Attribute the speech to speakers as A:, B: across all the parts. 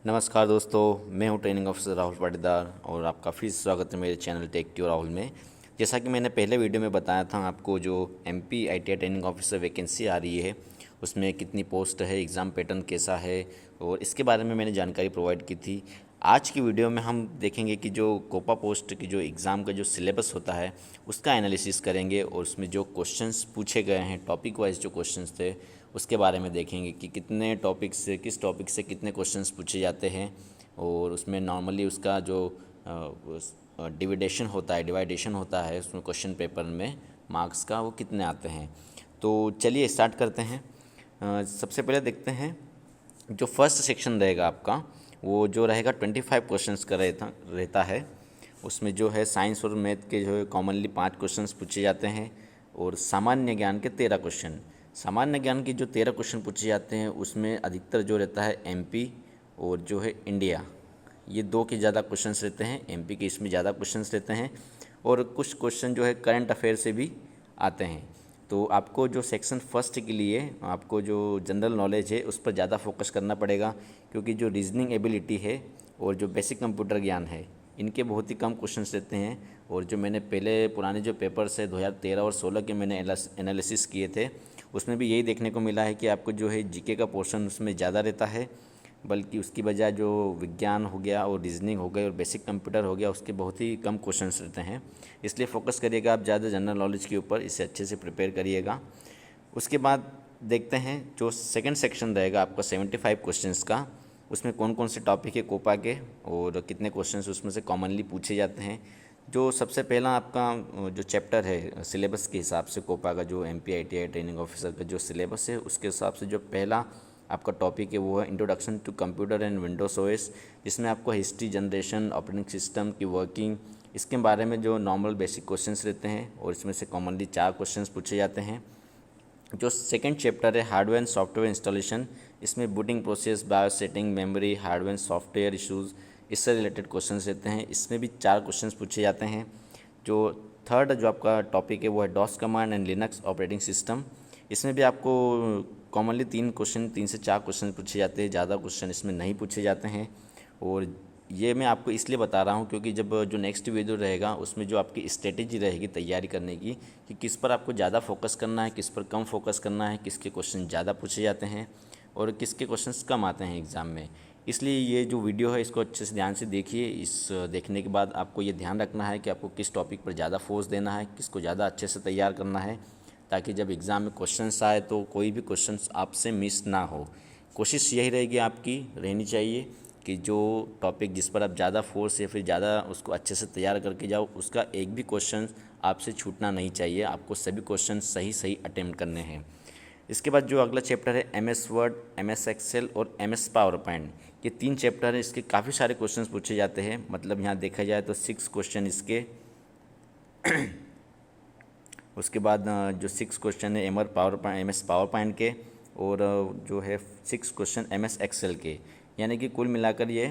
A: नमस्कार दोस्तों, मैं हूं ट्रेनिंग ऑफिसर राहुल पाटीदार और आपका फिर से स्वागत है मेरे चैनल टेक ट्यूब राहुल में। जैसा कि मैंने पहले वीडियो में बताया था आपको, जो MP ITI training officer vacancy आ रही है उसमें कितनी पोस्ट है, एग्ज़ाम पैटर्न कैसा है और इसके बारे में मैंने जानकारी प्रोवाइड की थी। आज की वीडियो में हम देखेंगे कि जो कोपा पोस्ट की जो एग्ज़ाम का जो सिलेबस होता है उसका एनालिसिस करेंगे और उसमें जो क्वेश्चंस पूछे गए हैं, टॉपिक वाइज जो क्वेश्चंस थे उसके बारे में देखेंगे कि कितने टॉपिक से, किस टॉपिक से कितने क्वेश्चंस पूछे जाते हैं और उसमें नॉर्मली उसका जो डिवाइडेशन होता है उसमें क्वेश्चन पेपर में मार्क्स का वो कितने आते हैं। तो चलिए स्टार्ट करते हैं। सबसे पहले देखते हैं जो फर्स्ट सेक्शन रहेगा आपका, वो जो रहेगा 25 क्वेश्चंस का रहता है। उसमें जो है साइंस और मैथ के जो है कॉमनली 5 क्वेश्चंस पूछे जाते हैं और सामान्य ज्ञान के 13 क्वेश्चन। सामान्य ज्ञान के जो 13 क्वेश्चन पूछे जाते हैं उसमें अधिकतर जो रहता है एमपी और जो है इंडिया, ये दो के ज़्यादा क्वेश्चंस रहते हैं। एमपी के इसमें ज़्यादा क्वेश्चंस रहते हैं और कुछ क्वेश्चन जो है करंट अफेयर से भी आते हैं। तो आपको जो सेक्शन फर्स्ट के लिए आपको जो जनरल नॉलेज है उस पर ज़्यादा फोकस करना पड़ेगा, क्योंकि जो रीजनिंग एबिलिटी है और जो बेसिक कंप्यूटर ज्ञान है इनके बहुत ही कम क्वेश्चंस रहते हैं। और जो मैंने पहले पुराने जो पेपर्स है 2013 और 16 के मैंने एनालिसिस किए थे उसमें भी यही देखने को मिला है कि आपको जो है जीके का पोर्शन उसमें ज़्यादा रहता है, बल्कि उसकी बजाय जो विज्ञान हो गया और रीजनिंग हो गई और बेसिक कंप्यूटर हो गया उसके बहुत ही कम क्वेश्चंस रहते हैं। इसलिए फोकस करिएगा आप ज़्यादा जनरल नॉलेज के ऊपर, इसे अच्छे से प्रिपेयर करिएगा। उसके बाद देखते हैं जो सेकंड सेक्शन रहेगा आपका 75 क्वेश्चंस का, उसमें कौन कौन से टॉपिक है कोपा के और कितने क्वेश्चंस उसमें से कॉमनली पूछे जाते हैं। जो सबसे पहला आपका जो चैप्टर है सिलेबस के हिसाब से, कोपा का जो एमपी आईटीआई ट्रेनिंग ऑफिसर का जो सिलेबस है उसके हिसाब से जो पहला आपका टॉपिक है वो है introduction to computer and Windows OS, जिसमें आपको हिस्ट्री, जनरेशन, ऑपरेटिंग सिस्टम की वर्किंग, इसके बारे में जो नॉर्मल बेसिक क्वेश्चंस रहते हैं और इसमें से कॉमनली 4 क्वेश्चंस पूछे जाते हैं। जो सेकंड चैप्टर है हार्डवेयर एंड सॉफ्टवेयर इंस्टॉलेशन, इसमें booting process, BIOS setting, memory, hardware and software issues, इससे रिलेटेड क्वेश्चंस रहते हैं। इसमें भी 4 क्वेश्चंस पूछे जाते हैं। जो थर्ड जो आपका टॉपिक है वो है DOS command and Linux operating system, इसमें भी आपको कॉमनली 3 से 4 क्वेश्चन पूछे जाते हैं, ज़्यादा क्वेश्चन इसमें नहीं पूछे जाते हैं। और ये मैं आपको इसलिए बता रहा हूँ क्योंकि जब जो नेक्स्ट वीडियो रहेगा उसमें जो आपकी स्ट्रेटेजी रहेगी तैयारी करने की कि किस पर आपको ज़्यादा फोकस करना है, किस पर कम फोकस करना है, किसके क्वेश्चन ज़्यादा पूछे जाते हैं और किसके क्वेश्चंस कम आते हैं एग्ज़ाम में। इसलिए ये जो वीडियो है इसको अच्छे से ध्यान से देखिए। इस देखने के बाद आपको ये ध्यान रखना है कि आपको किस टॉपिक पर ज़्यादा फोर्स देना है, किसको ज़्यादा अच्छे से तैयार करना है, ताकि जब एग्ज़ाम में क्वेश्चंस आए तो कोई भी क्वेश्चंस आपसे मिस ना हो। कोशिश यही रहेगी, आपकी रहनी चाहिए कि जो टॉपिक जिस पर आप ज़्यादा फोर्स या फिर ज़्यादा उसको अच्छे से तैयार करके जाओ उसका एक भी क्वेश्चन आपसे छूटना नहीं चाहिए। आपको सभी क्वेश्चन सही सही अटेम्प्ट करने हैं। इसके बाद जो अगला चैप्टर है एमएस वर्ड, एमएस एक्सेल और एमएस पावर पॉइंट, ये 3 चैप्टर है। इसके काफ़ी सारे क्वेश्चंस पूछे जाते हैं, मतलब यहाँ देखा जाए तो 6 क्वेश्चन इसके। उसके बाद जो 6 क्वेश्चन है एमएस पावर पॉइंट के और जो है 6 क्वेश्चन एमएस एक्सेल के, यानी कि कुल मिलाकर ये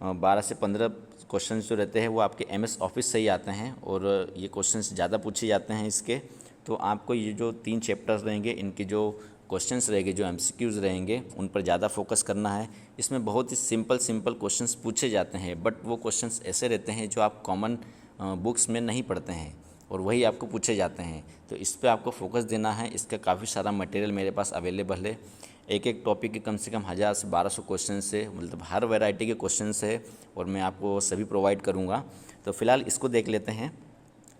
A: 12 से 15 क्वेश्चन जो रहते हैं वो आपके एमएस ऑफिस से ही आते हैं और ये क्वेश्चंस ज़्यादा पूछे जाते हैं इसके। तो आपको ये जो 3 चैप्टर्स रहेंगे इनके जो क्वेश्चंस रहेंगे, जो एमसीक्यूज़ रहेंगे, उन पर ज़्यादा फोकस करना है। इसमें बहुत ही सिंपल क्वेश्चंस पूछे जाते हैं, बट वो क्वेश्चंस ऐसे रहते हैं जो आप कॉमन बुक्स में नहीं पढ़ते हैं और वही आपको पूछे जाते हैं। तो इस पे आपको फोकस देना है। इसका काफ़ी सारा मटेरियल मेरे पास अवेलेबल है। एक एक टॉपिक के कम से कम 1000 से 1200 क्वेश्चन है, मतलब हर वैरायटी के क्वेश्चन है और मैं आपको सभी प्रोवाइड करूँगा। तो फिलहाल इसको देख लेते हैं।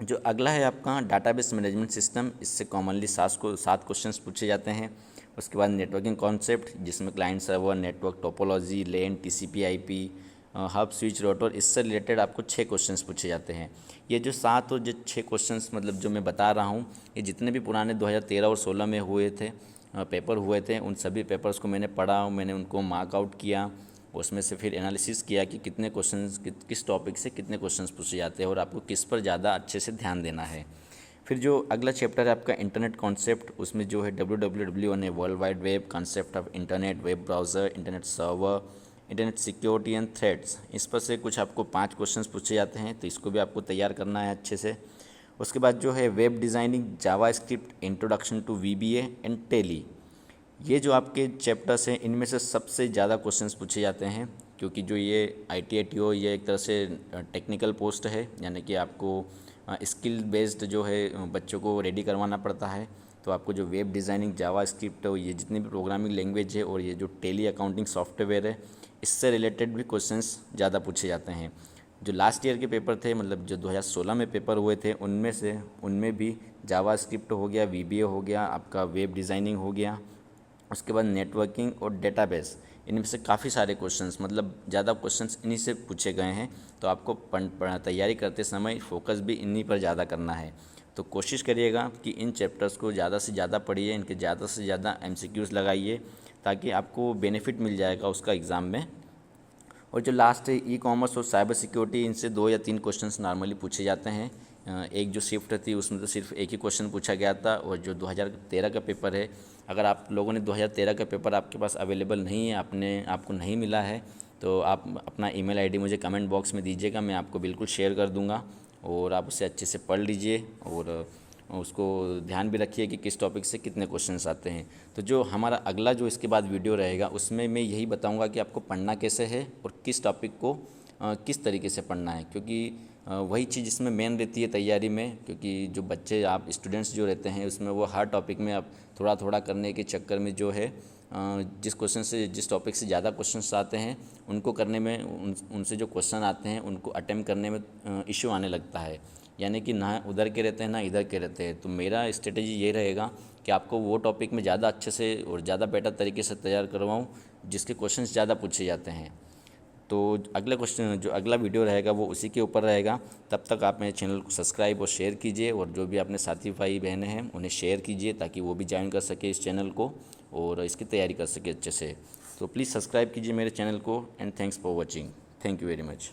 A: जो अगला है आपका डाटाबेस मैनेजमेंट सिस्टम, इससे कॉमनली 7 क्वेश्चंस पूछे जाते हैं। उसके बाद नेटवर्किंग कॉन्सेप्ट, जिसमें client server, network topology, LAN, TCP IP, hub, switch, router, इससे रिलेटेड आपको 6 क्वेश्चंस पूछे जाते हैं। ये जो 7 और जो 6 क्वेश्चंस मतलब जो मैं बता रहा हूँ, ये जितने भी पुराने 2013 और 16 में हुए थे पेपर हुए थे, उन सभी पेपर्स को मैंने पढ़ा, मैंने उनको मार्क आउट किया, उसमें से फिर एनालिसिस किया कि कितने क्वेश्चंस किस टॉपिक से कितने क्वेश्चंस पूछे जाते हैं और आपको किस पर ज़्यादा अच्छे से ध्यान देना है। फिर जो अगला चैप्टर है आपका इंटरनेट कॉन्सेप्ट, उसमें जो है WWW यानी world wide web, concept of internet, web browser, internet server, internet security and threads, इस पर से कुछ आपको 5 क्वेश्चंस पूछे जाते हैं। तो इसको भी आपको तैयार करना है अच्छे से। उसके बाद जो है web designing, JavaScript, introduction to VBA and Tally, ये जो आपके चैप्टर्स हैं इनमें से सबसे ज़्यादा क्वेश्चंस पूछे जाते हैं, क्योंकि जो ये ITATO ये एक तरह से टेक्निकल पोस्ट है, यानी कि आपको स्किल बेस्ड जो है बच्चों को रेडी करवाना पड़ता है। तो आपको जो वेब डिज़ाइनिंग, जावा स्क्रिप्ट, ये जितनी भी प्रोग्रामिंग लैंग्वेज है और ये जो टेली अकाउंटिंग सॉफ्टवेयर है, इससे रिलेटेड भी क्वेश्चंस ज़्यादा पूछे जाते हैं। जो लास्ट ईयर के पेपर थे, मतलब जो 2016 में पेपर हुए थे, उनमें भी जावा स्क्रिप्ट हो गया, VBA हो गया, आपका वेब डिज़ाइनिंग हो गया, उसके बाद नेटवर्किंग और डेटाबेस, इनमें से काफ़ी सारे क्वेश्चंस, मतलब ज़्यादा क्वेश्चंस इन्हीं से पूछे गए हैं। तो आपको तैयारी करते समय फोकस भी इन्हीं पर ज़्यादा करना है। तो कोशिश करिएगा कि इन चैप्टर्स को ज़्यादा से ज़्यादा पढ़िए, इनके ज़्यादा से ज़्यादा MCQs लगाइए, ताकि आपको बेनिफिट मिल जाएगा उसका एग्ज़ाम में। और जो लास्ट है ई-कॉमर्स और साइबर सिक्योरिटी, इनसे 2 या 3 क्वेश्चंस नॉर्मली पूछे जाते हैं। एक जो शिफ्ट थी उसमें तो सिर्फ एक ही क्वेश्चन पूछा गया था। और जो 2013 का पेपर है, अगर आप लोगों ने 2013 का पेपर आपके पास अवेलेबल नहीं है, आपको नहीं मिला है, तो आप अपना ईमेल आईडी मुझे कमेंट बॉक्स में दीजिएगा, मैं आपको बिल्कुल शेयर कर दूंगा। और आप उसे अच्छे से पढ़ लीजिए और उसको ध्यान भी रखिए कि किस टॉपिक से कितने क्वेश्चंस आते हैं। तो जो हमारा अगला जो इसके बाद वीडियो रहेगा, उसमें मैं यही बताऊंगा कि आपको पढ़ना कैसे है और किस टॉपिक को किस तरीके से पढ़ना है, क्योंकि वही चीज़ इसमें मेन रहती है तैयारी में। क्योंकि जो बच्चे, आप स्टूडेंट्स जो रहते हैं, उसमें वो हर टॉपिक में आप थोड़ा थोड़ा करने के चक्कर में जो है जिस टॉपिक से ज़्यादा क्वेश्चंस आते हैं उनको करने में, उनसे जो क्वेश्चन आते हैं उनको अटेम्प्ट करने में इशू आने लगता है, यानी कि ना उधर के रहते हैं ना इधर के रहते हैं। तो मेरा स्ट्रेटेजी ये रहेगा कि आपको वो टॉपिक में ज़्यादा अच्छे से और ज़्यादा बेटर तरीके से तैयार करवाऊँ जिसके क्वेश्चंस ज़्यादा पूछे जाते हैं। तो जो अगला वीडियो रहेगा वो उसी के ऊपर रहेगा। तब तक आप मेरे चैनल को सब्सक्राइब और शेयर कीजिए, और जो भी अपने साथी भाई बहनें हैं उन्हें शेयर कीजिए, ताकि वो भी ज्वाइन कर सके इस चैनल को और इसकी तैयारी कर सके अच्छे से। तो प्लीज़ सब्सक्राइब कीजिए मेरे चैनल को। And thanks for watching. Thank you very much.